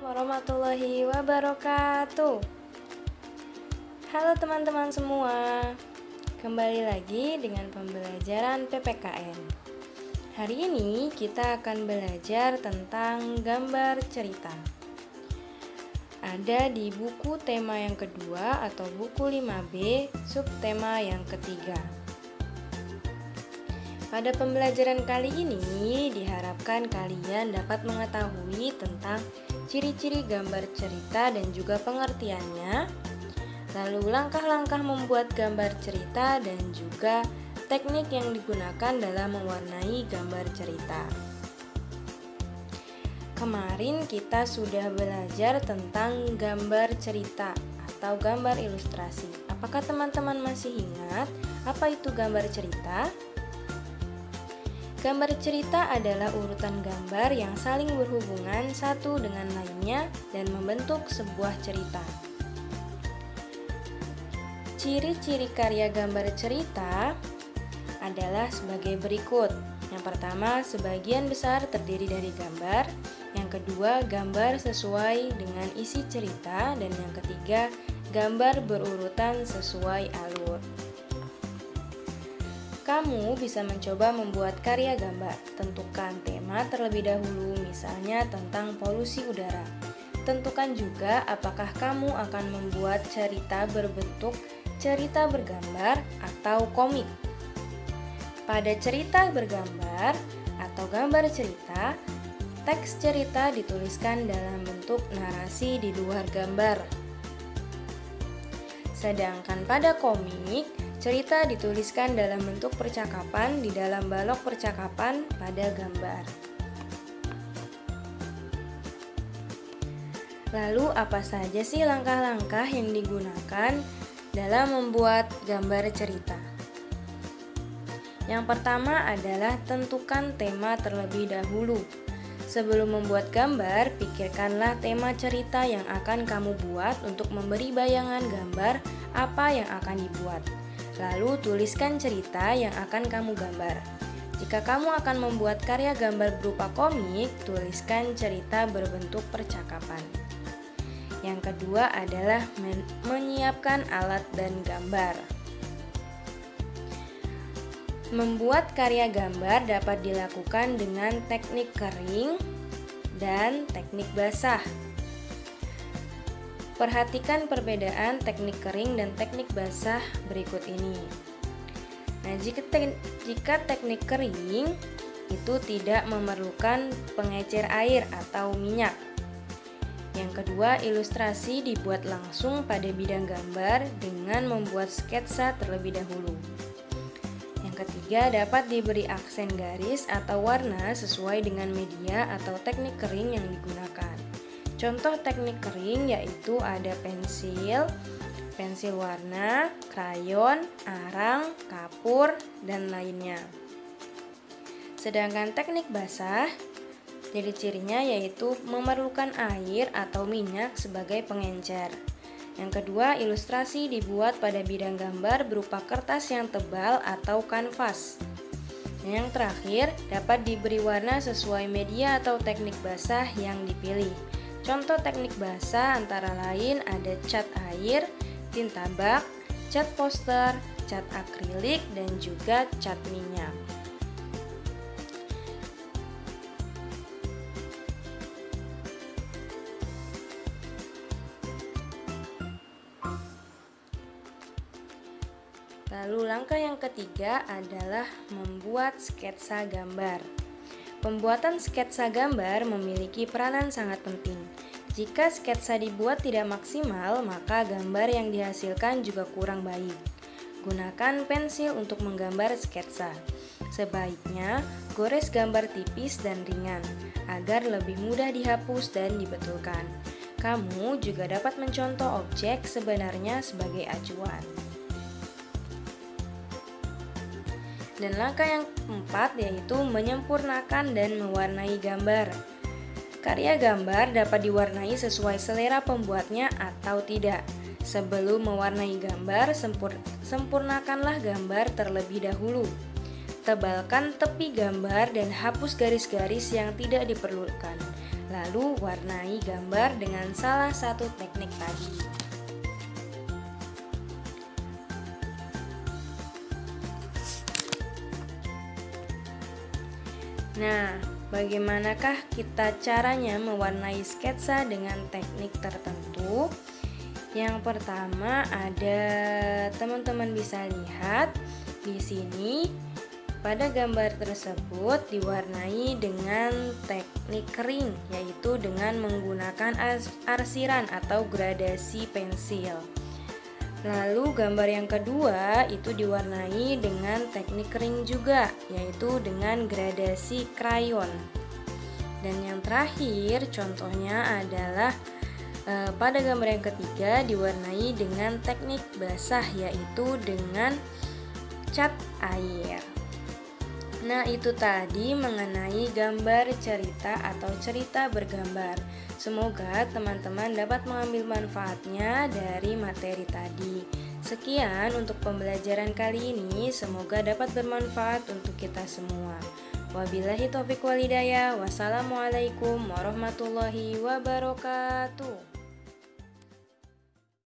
warahmatullahi wabarakatuh. Halo teman-teman semua, kembali lagi dengan pembelajaran PPKN. Hari ini kita akan belajar tentang gambar cerita. Ada di buku tema yang kedua atau buku 5B, subtema yang ketiga. Pada pembelajaran kali ini diharapkan kalian dapat mengetahui tentang ciri-ciri gambar cerita dan juga pengertiannya, lalu langkah-langkah membuat gambar cerita dan juga teknik yang digunakan dalam mewarnai gambar cerita. Kemarin kita sudah belajar tentang gambar cerita atau gambar ilustrasi. Apakah teman-teman masih ingat apa itu gambar cerita? Gambar cerita adalah urutan gambar yang saling berhubungan satu dengan lainnya dan membentuk sebuah cerita. Ciri-ciri karya gambar cerita adalah sebagai berikut. Yang pertama, sebagian besar terdiri dari gambar. Yang kedua, gambar sesuai dengan isi cerita. Dan yang ketiga, gambar berurutan sesuai alur. Kamu bisa mencoba membuat karya gambar. Tentukan tema terlebih dahulu, misalnya tentang polusi udara. Tentukan juga apakah kamu akan membuat cerita berbentuk cerita bergambar atau komik. Pada cerita bergambar atau gambar cerita, teks cerita dituliskan dalam bentuk narasi di luar gambar. Sedangkan pada komik, cerita dituliskan dalam bentuk percakapan di dalam balok percakapan pada gambar. Lalu apa saja sih langkah-langkah yang digunakan dalam membuat gambar cerita? Yang pertama adalah tentukan tema terlebih dahulu. Sebelum membuat gambar, pikirkanlah tema cerita yang akan kamu buat untuk memberi bayangan gambar apa yang akan dibuat. Lalu tuliskan cerita yang akan kamu gambar. Jika kamu akan membuat karya gambar berupa komik, tuliskan cerita berbentuk percakapan. Yang kedua adalah menyiapkan alat dan gambar. Membuat karya gambar dapat dilakukan dengan teknik kering dan teknik basah. Perhatikan perbedaan teknik kering dan teknik basah berikut ini. Nah, jika teknik kering itu tidak memerlukan pengecer air atau minyak. Yang kedua, ilustrasi dibuat langsung pada bidang gambar dengan membuat sketsa terlebih dahulu. Yang ketiga, dapat diberi aksen garis atau warna sesuai dengan media atau teknik kering yang digunakan. Contoh teknik kering yaitu ada pensil warna, krayon, arang, kapur, dan lainnya. Sedangkan teknik basah, ciri-cirinya yaitu memerlukan air atau minyak sebagai pengencer. Yang kedua, ilustrasi dibuat pada bidang gambar berupa kertas yang tebal atau kanvas. Dan yang terakhir, dapat diberi warna sesuai media atau teknik basah yang dipilih. Contoh teknik basah antara lain ada cat air, tinta bak, cat poster, cat akrilik, dan juga cat minyak. Lalu langkah yang ketiga adalah membuat sketsa gambar. Pembuatan sketsa gambar memiliki peranan sangat penting. Jika sketsa dibuat tidak maksimal, maka gambar yang dihasilkan juga kurang baik. Gunakan pensil untuk menggambar sketsa. Sebaiknya gores gambar tipis dan ringan agar lebih mudah dihapus dan dibetulkan. Kamu juga dapat mencontoh objek sebenarnya sebagai acuan. Dan langkah yang keempat yaitu menyempurnakan dan mewarnai gambar. Karya gambar dapat diwarnai sesuai selera pembuatnya atau tidak. Sebelum mewarnai gambar, sempurnakanlah gambar terlebih dahulu. Tebalkan tepi gambar dan hapus garis-garis yang tidak diperlukan. lalu warnai gambar dengan salah satu teknik tadi. Nah, bagaimanakah kita caranya mewarnai sketsa dengan teknik tertentu? Yang pertama ada teman-teman bisa lihat di sini pada gambar tersebut diwarnai dengan teknik kering, yaitu dengan menggunakan arsiran atau gradasi pensil. Lalu gambar yang kedua itu diwarnai dengan teknik kering juga, yaitu dengan gradasi krayon. Dan yang terakhir contohnya adalah pada gambar yang ketiga diwarnai dengan teknik basah, yaitu dengan cat air. Nah, itu tadi mengenai gambar cerita atau cerita bergambar. Semoga teman-teman dapat mengambil manfaatnya dari materi tadi. Sekian untuk pembelajaran kali ini, semoga dapat bermanfaat untuk kita semua. Wabillahi taufiq wal hidayah. Wassalamualaikum warahmatullahi wabarakatuh.